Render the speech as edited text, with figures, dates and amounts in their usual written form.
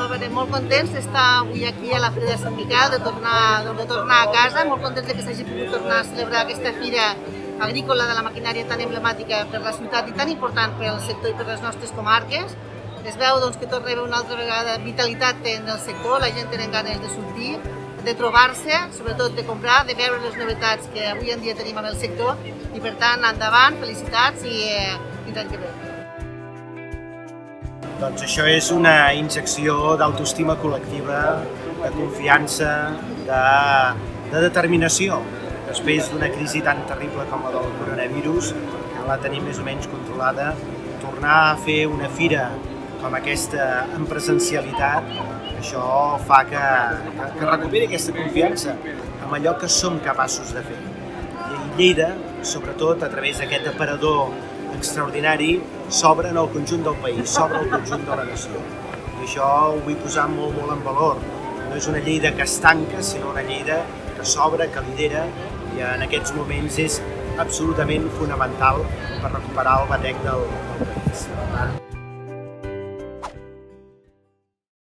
molt contents d'estar avui aquí a la Fira de Sant Miquel, de tornar a casa, molt contents que s'hagi pogut tornar a celebrar aquesta fira agrícola de la maquinària tan emblemàtica per la ciutat i tan important per al sector i per les nostres comarques. Es veu que torna a haver una altra vegada vitalitat en el sector, la gent té ganes de sortir, de trobar-se, sobretot de comprar, de veure les novetats que avui en dia tenim en el sector i per tant, endavant, felicitats i fins l'any que ve. Doncs això és una injecció d'autoestima col·lectiva, de confiança, de determinació. Després d'una crisi tan terrible com la del coronavirus, que la tenim més o menys controlada, tornar a fer una fira com aquesta en presencialitat, això fa que recuperi aquesta confiança en allò que som capaços de fer. I Lleida, sobretot a través d'aquest aparador extraordinari, s'obre en el conjunt del país, s'obre el conjunt de la nació. I això ho vull posar molt en valor. No és una Lleida que es tanca, sinó una Lleida que s'obre, que lidera, i en aquests moments és absolutament fonamental per recuperar el batec del país.